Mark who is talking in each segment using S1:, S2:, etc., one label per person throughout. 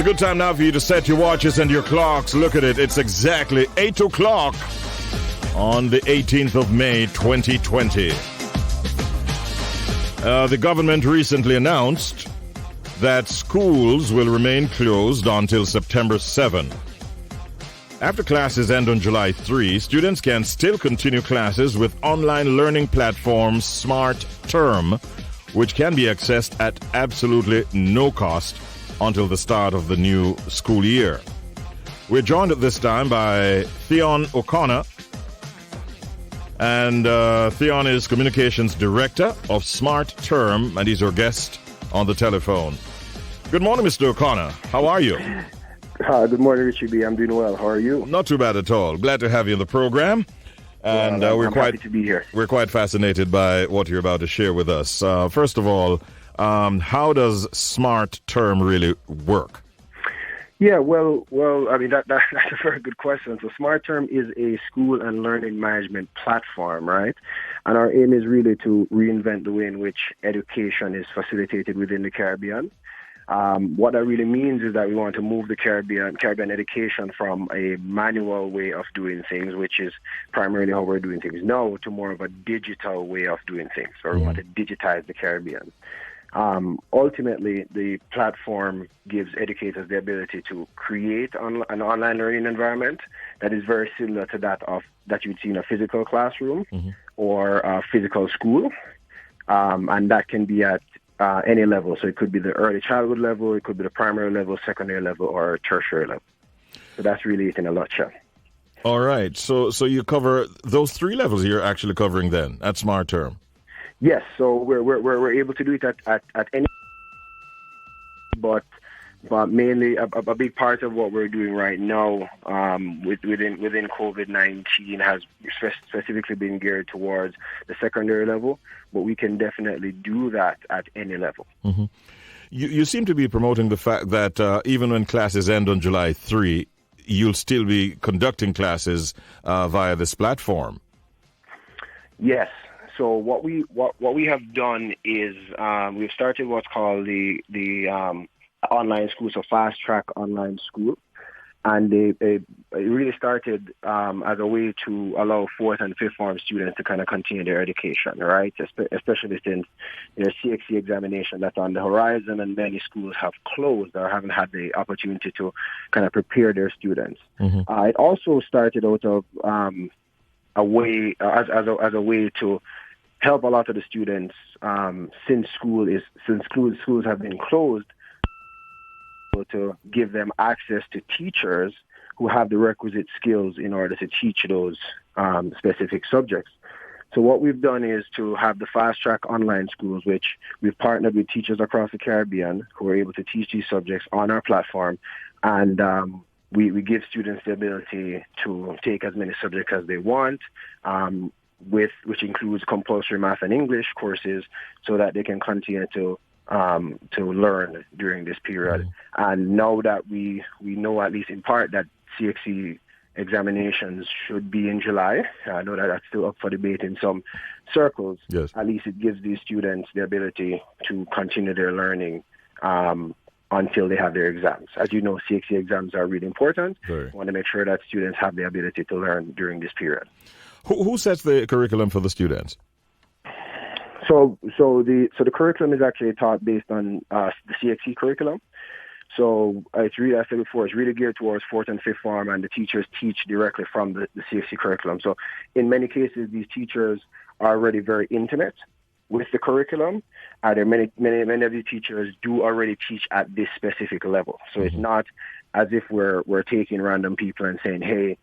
S1: a good time now for you to set your watches and your clocks. Look at it. It's exactly 8 o'clock on the 18th of May, 2020. The government recently announced that schools will remain closed until September 7. After classes end on July 3, students can still continue classes with online learning platform SmartTerm, which can be accessed at absolutely no cost until the start of the new school year. We're joined at this time by Theon O'Connor, and Theon is Communications Director of SmartTerm, and he's our guest on the telephone. Good morning, Mr. O'Connor. How are you?
S2: Good morning, Richie B. I'm doing well. How are you?
S1: Not too bad at all. Glad to have you on the program. And
S2: I'm happy to be here.
S1: We're quite fascinated by what you're about to share with us. First of all, how does SmartTerm really work?
S2: Yeah, well, I mean, that's a very good question. So SmartTerm is a school and learning management platform, right? And our aim is really to reinvent the way in which education is facilitated within the Caribbean. What that really means is that we want to move the Caribbean education from a manual way of doing things, which is primarily how we're doing things now, to more of a digital way of doing things. So we want to digitize the Caribbean. Ultimately, the platform gives educators the ability to create an online learning environment that is very similar to that you'd see in a physical classroom or a physical school, and that can be at any level. So it could be the early childhood level, it could be the primary level, secondary level, or tertiary level. So that's really it in a nutshell.
S1: All right. So you cover those three levels you're actually covering then at SmartTerm.
S2: Yes. So we're able to do it at any, but mainly a big part of what we're doing right now within COVID-19 has specifically been geared towards the secondary level, but we can definitely do that at any level.
S1: Mm-hmm. You seem to be promoting the fact that even when classes end on July 3, you'll still be conducting classes via this platform.
S2: Yes. So what we have done is we've started what's called the online school, so fast track online school, and it really started as a way to allow fourth and fifth form students to kind of continue their education, right? Especially since there's CXC examination that's on the horizon, and many schools have closed or haven't had the opportunity to kind of prepare their students. It also started out of a way as a way to help a lot of the students since schools have been closed, to give them access to teachers who have the requisite skills in order to teach those specific subjects. So what we've done is to have the fast track online schools, which we've partnered with teachers across the Caribbean who are able to teach these subjects on our platform, and we give students the ability to take as many subjects as they want, which includes compulsory math and English courses, so that they can continue to learn during this period. And now that we know, at least in part, that CXC examinations should be in July, I know that that's still up for debate in some circles.
S1: Yes.
S2: At least it gives these students the ability to continue their learning until they have their exams. As you know, CXC exams are really important.
S1: Very.
S2: We want to make sure that students have the ability to learn during this period.
S1: Who sets the curriculum for the students?
S2: So the curriculum is actually taught based on the CXC curriculum. So it's really, as I said before, it's really geared towards fourth and fifth form, and the teachers teach directly from the CXC curriculum. So in many cases, these teachers are already very intimate with the curriculum. There many of the teachers do already teach at this specific level. So it's not as if we're taking random people and saying, hey,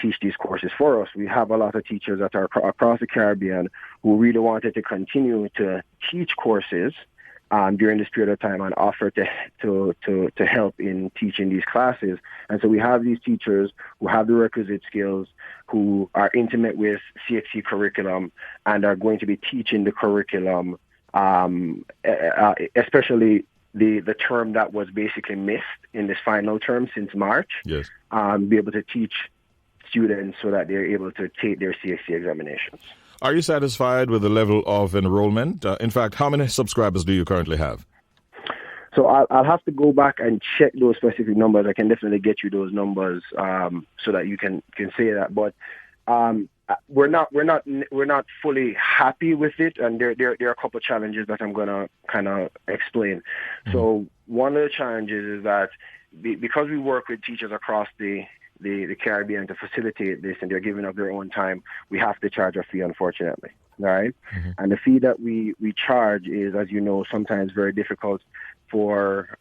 S2: teach these courses for us. We have a lot of teachers that are across the Caribbean who really wanted to continue to teach courses during this period of time and offer to help in teaching these classes. And so we have these teachers who have the requisite skills, who are intimate with CXC curriculum and are going to be teaching the curriculum, especially the term that was basically missed in this final term since March.
S1: Yes.
S2: Be able to teach students so that they're able to take their CXC examinations.
S1: Are you satisfied with the level of enrollment? In fact, how many subscribers do you currently have?
S2: So I'll have to go back and check those specific numbers. I can definitely get you those numbers so that you can say that. But we're not fully happy with it, and there are a couple of challenges that I'm gonna kind of explain. Mm-hmm. So one of the challenges is that because we work with teachers across the Caribbean to facilitate this, and they're giving up their own time, we have to charge a fee, unfortunately. All right. Mm-hmm. And the fee that we charge is, as you know, sometimes very difficult for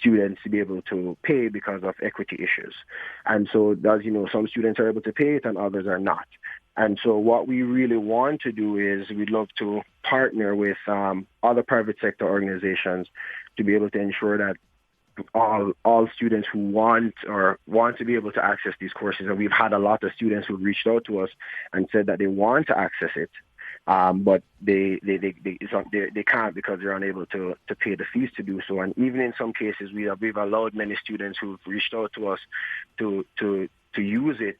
S2: students to be able to pay because of equity issues. And so, as you know, some students are able to pay it and others are not. And so what we really want to do is we'd love to partner with other private sector organizations to be able to ensure that all students who want to be able to access these courses, and we've had a lot of students who reached out to us and said that they want to access it, but they can't because they're unable to pay the fees to do so. And even in some cases, we've allowed many students who've reached out to us to use it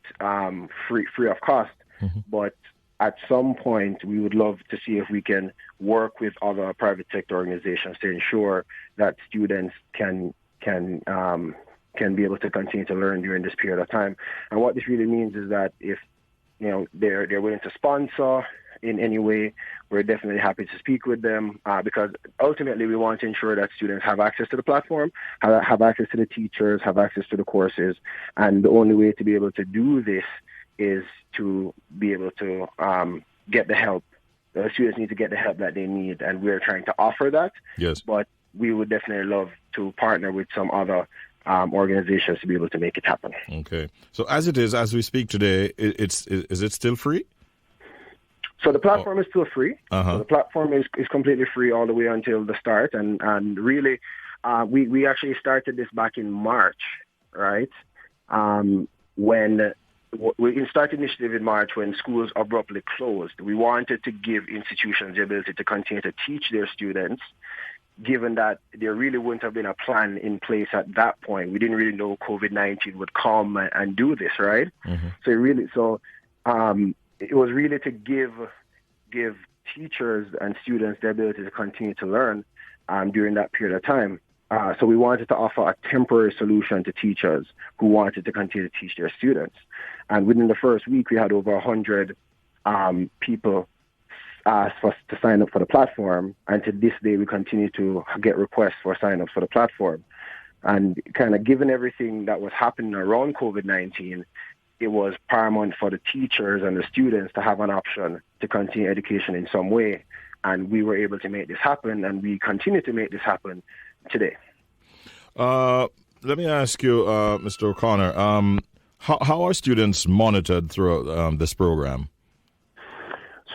S2: free of cost. Mm-hmm. But at some point, we would love to see if we can work with other private sector organizations to ensure that students can be able to continue to learn during this period of time. And what this really means is that if they're willing to sponsor in any way, we're definitely happy to speak with them because ultimately we want to ensure that students have access to the platform, have access to the teachers, have access to the courses. And the only way to be able to do this is to be able to get the help. The students need to get the help that they need, and we're trying to offer that.
S1: Yes.
S2: But we would definitely love to partner with some other organizations to be able to make it happen.
S1: Okay. So as we speak today, is it still free?
S2: So the platform is still free. Uh-huh. So the platform is completely free all the way until the start. And really, we actually started this back in March, right? When we started initiative in March when schools abruptly closed. We wanted to give institutions the ability to continue to teach their students, given that there really wouldn't have been a plan in place at that point. We didn't really know COVID-19 would come and do this, right? Mm-hmm. So it was really to give teachers and students the ability to continue to learn during that period of time. So we wanted to offer a temporary solution to teachers who wanted to continue to teach their students. And within the first week, we had over 100 people ask us to sign up for the platform. And to this day, we continue to get requests for sign-ups for the platform. And kind of given everything that was happening around COVID-19, it was paramount for the teachers and the students to have an option to continue education in some way. And we were able to make this happen, and we continue to make this happen today.
S1: Let me ask you, Mr. O'Connor, how are students monitored through this program?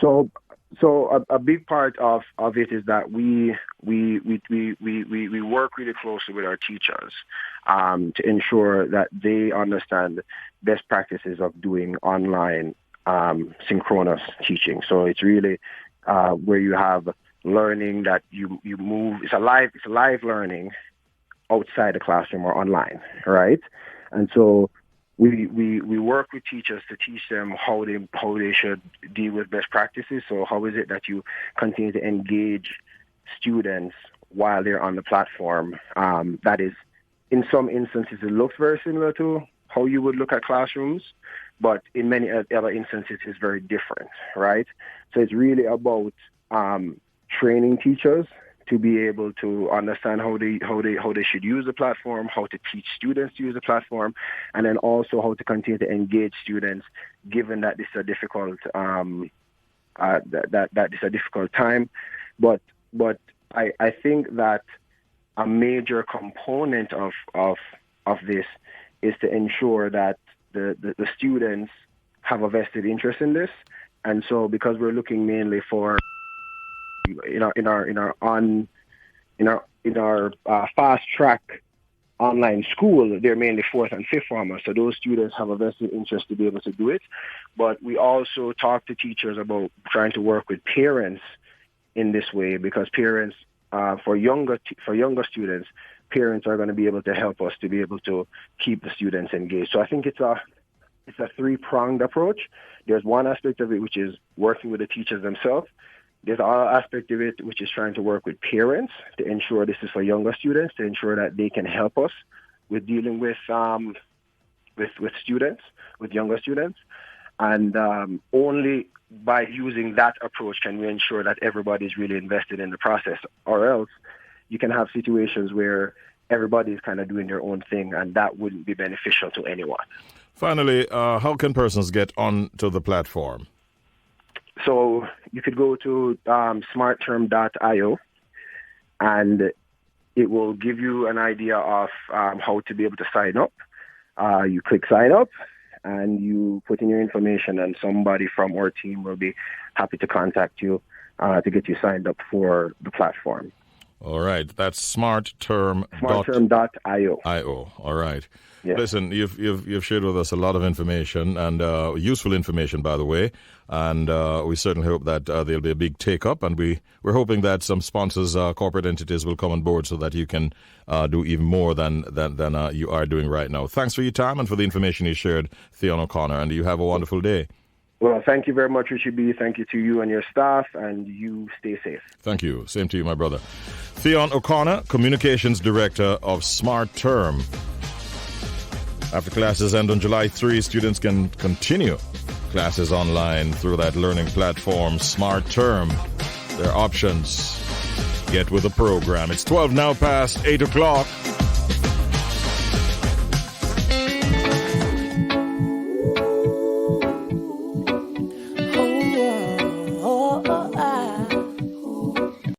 S2: So a big part of it is that we work really closely with our teachers to ensure that they understand best practices of doing online synchronous teaching. So it's really where you have learning that you move. It's a live learning outside the classroom or online, right? And so we work with teachers to teach them how they should deal with best practices. So how is it that you continue to engage students while they're on the platform? That is, in some instances, it looks very similar to how you would look at classrooms, but in many other instances, it's very different, right? So it's really about training teachers to be able to understand how they should use the platform, how to teach students to use the platform, and then also how to continue to engage students, given that this is a difficult that is a difficult time. But I think that a major component of this is to ensure that the students have a vested interest in this, and so because we're looking mainly for in our fast track online school, they're mainly fourth and fifth formers. So those students have a vested interest to be able to do it. But we also talk to teachers about trying to work with parents in this way, because parents, for younger students, parents are going to be able to help us to be able to keep the students engaged. So I think it's a three-pronged approach. There's one aspect of it which is working with the teachers themselves. There's another aspect of it which is trying to work with parents to ensure this is for younger students, to ensure that they can help us with dealing with students, with younger students. And only by using that approach can we ensure that everybody's really invested in the process, or else you can have situations where everybody's kind of doing their own thing, and that wouldn't be beneficial to anyone.
S1: Finally, how can persons get onto the platform?
S2: So you could go to SmartTerm.io, and it will give you an idea of how to be able to sign up. You click sign up, and you put in your information, and somebody from our team will be happy to contact you to get you signed up for the platform.
S1: All right, that's SmartTerm.
S2: SmartTerm.io.
S1: All right.
S2: Yeah.
S1: Listen, you've shared with us a lot of information, and useful information, by the way. And we certainly hope that there'll be a big take-up, and we're hoping that some sponsors, corporate entities, will come on board so that you can do even more than you are doing right now. Thanks for your time and for the information you shared, Theon O'Connor, and you have a wonderful day.
S2: Well, thank you very much, Richie B. Thank you to you and your staff, and you stay safe.
S1: Thank you. Same to you, my brother. Theon O'Connor, Communications Director of SmartTerm. After classes end on July 3, students can continue classes online through that learning platform, SmartTerm. Their options. Get with the program. It's 12 now past 8 o'clock.